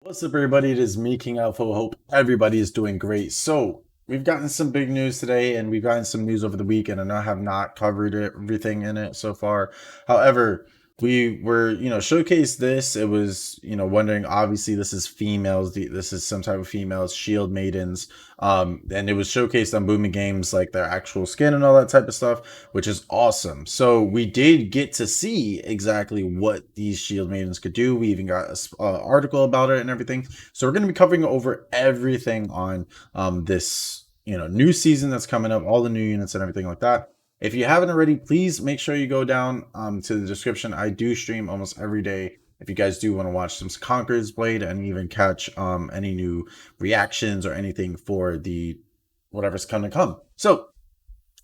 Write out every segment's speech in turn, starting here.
What's up, everybody? It is me, KiNGAlpha. Hope everybody is doing great. So, we've gotten some big news today, and we've gotten some news over the weekend, and I have not covered everything in it so far. However, we were, showcased this. It was, wondering, obviously, this is females. This is some type of females, shield maidens. And it was showcased on Booming Games, like their actual skin and all that type of stuff, which is awesome. So we did get to see exactly what these shield maidens could do. We even got a article about it and everything. So we're going to be covering over everything on this, new season that's coming up, all the new units and everything like that. If you haven't already, please make sure you go down to the description. I do stream almost every day. If you guys do want to watch some Conqueror's Blade and even catch any new reactions or anything for the whatever's coming to come. So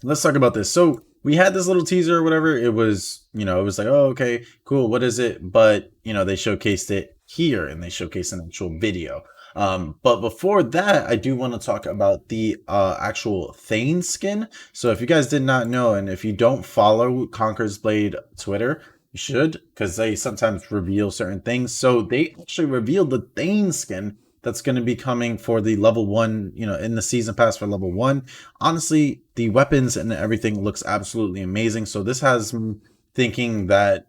let's talk about this. So we had this little teaser or whatever. It was, it was like, oh, okay, cool. What is it? But, they showcased it here and they showcased an actual video. But before that, I do want to talk about the actual Thane skin. So if you guys did not know, and if you don't follow Conqueror's Blade Twitter, you should, because they sometimes reveal certain things. So they actually revealed the Thane skin that's going to be coming for the level 1, in the season pass for level 1. Honestly, the weapons and everything looks absolutely amazing. So this has me thinking that,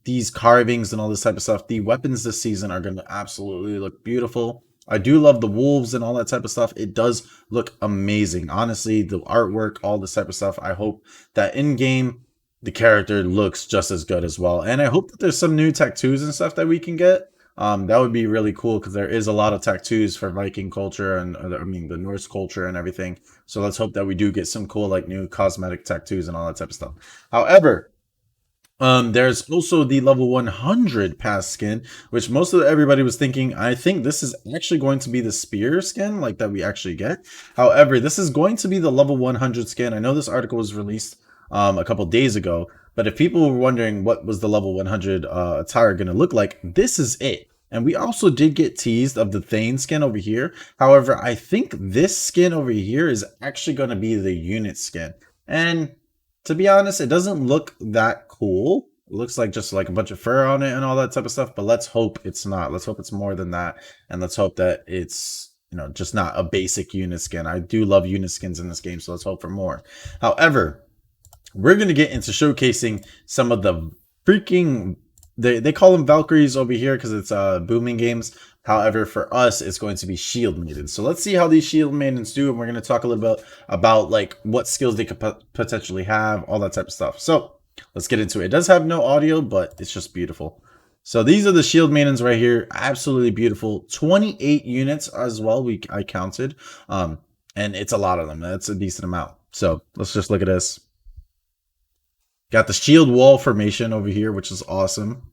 these carvings and all this type of stuff, the weapons this season are going to absolutely look beautiful. I do love the wolves and all that type of stuff. It does look amazing. Honestly, the artwork, all this type of stuff. I hope that in game, the character looks just as good as well. And I hope that there's some new tattoos and stuff that we can get. That would be really cool because there is a lot of tattoos for Viking culture and the Norse culture and everything. So let's hope that we do get some cool like new cosmetic tattoos and all that type of stuff. However, there's also the level 100 pass skin, which most of everybody was thinking. I think this is actually going to be the spear skin, like that we actually get. However, this is going to be the level 100 skin. I know this article was released a couple days ago, but if people were wondering what was the level 100 attire going to look like, this is it. And we also did get teased of the Thane skin over here. However, I think this skin over here is actually going to be the unit skin. And to be honest, it doesn't look that cool. It looks like just like a bunch of fur on it and all that type of stuff, but let's hope it's not. Let's hope it's more than that. And let's hope that it's, just not a basic unit skin. I do love unit skins in this game, so let's hope for more. However, we're going to get into showcasing some of the freaking, they call them Valkyries over here because it's Booming Games. However, for us, it's going to be Shield Maidens. So let's see how these Shield Maidens do. And we're going to talk a little bit about like what skills they could potentially have, all that type of stuff. So let's get into it. It does have no audio, but it's just beautiful. So these are the Shield Maidens right here. Absolutely beautiful. 28 units as well. I counted. And it's a lot of them. That's a decent amount. So let's just look at this. Got the shield wall formation over here, which is awesome.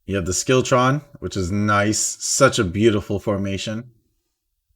You have the Skilltron, which is nice. Such a beautiful formation.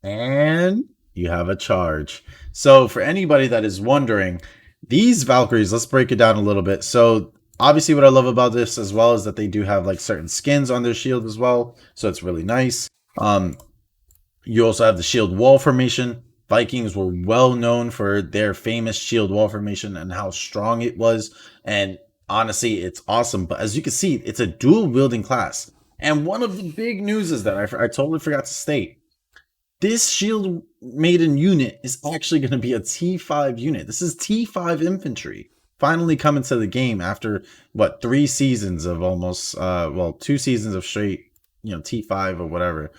And you have a charge. So for anybody that is wondering, these Valkyries, let's break it down a little bit. So obviously what I love about this as well is that they do have like certain skins on their shield as well. So it's really nice. You also have the shield wall formation. Vikings were well known for their famous shield wall formation and how strong it was. And honestly, it's awesome. But as you can see, it's a dual wielding class. And one of the big news is that I totally forgot to state. This shield maiden unit is actually going to be a T5 unit. This is T5 infantry. Finally coming to the game after, 3 seasons of almost, 2 seasons of straight, T5 or whatever.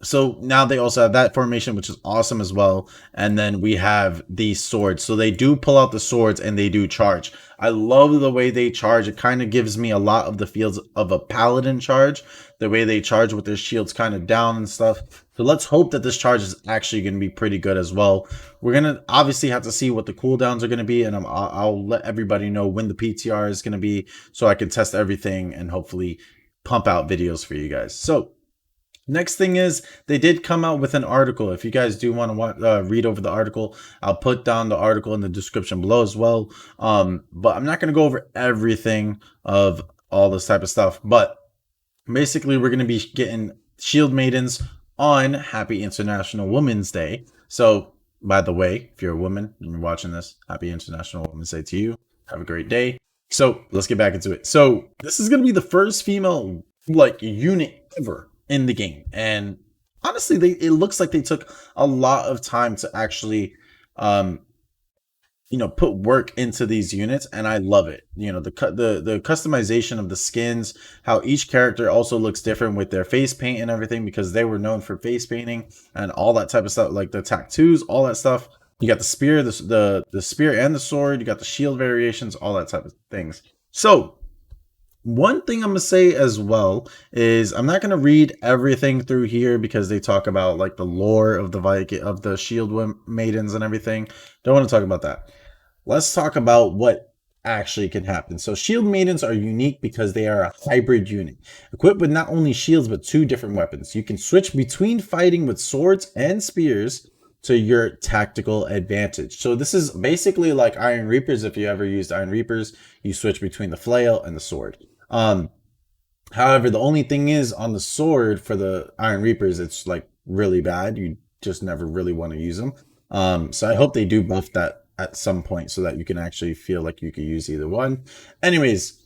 So now they also have that formation, which is awesome as well. And then we have these swords. So they do pull out the swords and they do charge. I love the way they charge. It kind of gives me a lot of the feels of a paladin charge. The way they charge with their shields kind of down and stuff. So let's hope that this charge is actually going to be pretty good as well. We're going to obviously have to see what the cooldowns are going to be. And I'll let everybody know when the PTR is going to be so I can test everything and hopefully pump out videos for you guys. So next thing is they did come out with an article. If you guys do want to read over the article, I'll put down the article in the description below as well. But I'm not going to go over everything of all this type of stuff. But basically, we're going to be getting Shield Maidens on Happy International Women's Day. So, by the way, if you're a woman and you're watching this, Happy International Women's Day to you. Have a great day. So let's get back into it. So this is going to be the first female like unit ever in the game. And honestly, it looks like they took a lot of time to actually um, put work into these units, and I love it. The customization of the skins, how each character also looks different with their face paint and everything, because they were known for face painting and all that type of stuff, like the tattoos, all that stuff. You got the spear, the spear and the sword. You got the shield variations, all that type of things. So one thing I'm gonna say as well is I'm not gonna read everything through here because they talk about like the lore of the Viking of the shield maidens and everything. Don't want to talk about that. Let's talk about what actually can happen. So shield maidens are unique because they are a hybrid unit, equipped with not only shields but two different weapons. You can switch between fighting with swords and spears to your tactical advantage. So this is basically like Iron Reapers. If you ever used Iron Reapers, you switch between the flail and the sword. However, the only thing is on the sword for the Iron Reapers, it's like really bad. You just never really want to use them. So I hope they do buff that at some point so that you can actually feel like you could use either one. Anyways,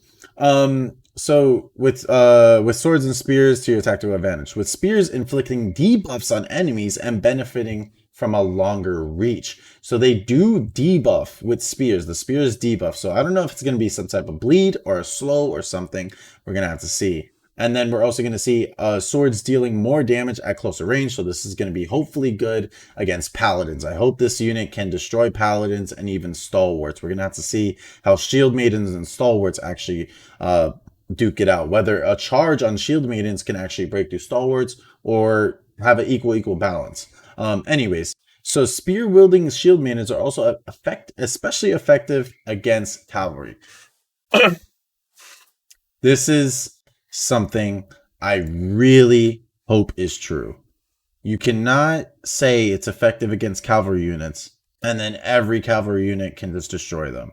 so with swords and spears to your tactical advantage. With spears inflicting debuffs on enemies and benefiting from a longer reach. So they do debuff with spears. The spears debuff. So I don't know if it's going to be some type of bleed or a slow or something. We're going to have to see. And then we're also going to see swords dealing more damage at closer range. So this is going to be hopefully good against paladins. I hope this unit can destroy paladins and even stalwarts. We're going to have to see how shield maidens and stalwarts actually duke it out. Whether a charge on shield maidens can actually break through stalwarts or have an equal balance. Anyways, so spear wielding shield maidens are also especially effective against cavalry. This is something I really hope is true. You cannot say it's effective against cavalry units and then every cavalry unit can just destroy them.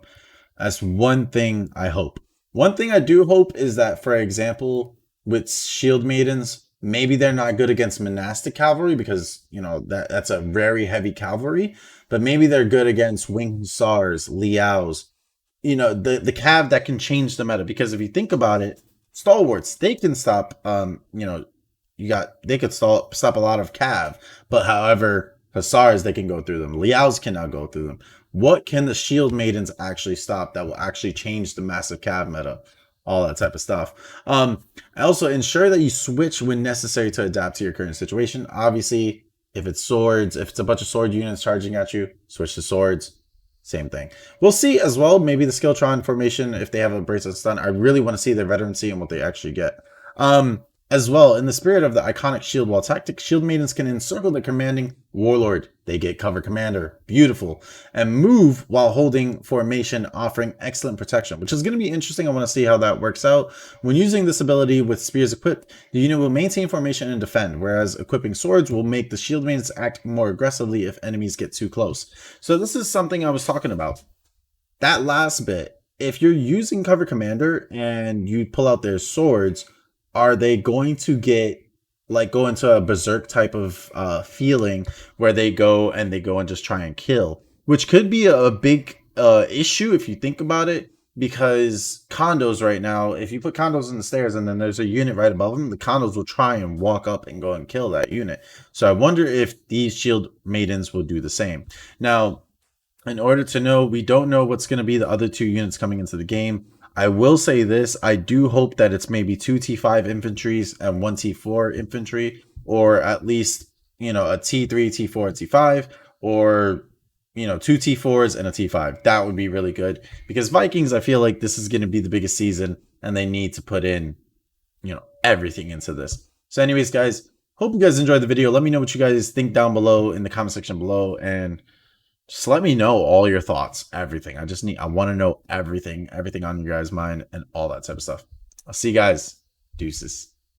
That's one thing I hope. One thing I do hope is that, for example, with shield maidens, maybe they're not good against monastic cavalry because, that's a very heavy cavalry, but maybe they're good against winged hussars, liaos, the cav that can change the meta. Because if you think about it, stalwarts, they can stop, they could stop a lot of cav, but however, hussars, they can go through them. Liaos cannot go through them. What can the shield maidens actually stop that will actually change the massive cav meta? All that type of stuff. Also ensure that you switch when necessary to adapt to your current situation. Obviously, if it's swords, if it's a bunch of sword units charging at you, switch to swords. Same thing. We'll see as well. Maybe the Skilltron formation, if they have a bracelet stun. I really want to see their veterancy and what they actually get. As well, in the spirit of the iconic shield wall tactic, shield maidens can encircle the commanding warlord. They get cover commander. Beautiful. And move while holding formation, offering excellent protection, which is going to be interesting. I want to see how that works out. When using this ability with spears equipped, the unit will maintain formation and defend, whereas equipping swords will make the shield maidens act more aggressively if enemies get too close. So this is something I was talking about. That last bit, if you're using cover commander and you pull out their swords, are they going to go into a berserk type of feeling where they go and just try and kill, which could be a big issue if you think about it, because condos right now, if you put condos in the stairs and then there's a unit right above them, the condos will try and walk up and go and kill that unit. So I wonder if these shield maidens will do the same. Now, in order to know, we don't know what's going to be the other two units coming into the game. I will say this, I do hope that it's maybe 2 T5 infantries and 1 T4 infantry, or at least, a T3, T4, and T5, or, 2 T4s and a T5. That would be really good, because Vikings, I feel like this is going to be the biggest season, and they need to put in, everything into this. So anyways, guys, hope you guys enjoyed the video. Let me know what you guys think down below in the comment section below, and just let me know all your thoughts, everything. I want to know everything on your guys' mind and all that type of stuff. I'll see you guys. Deuces.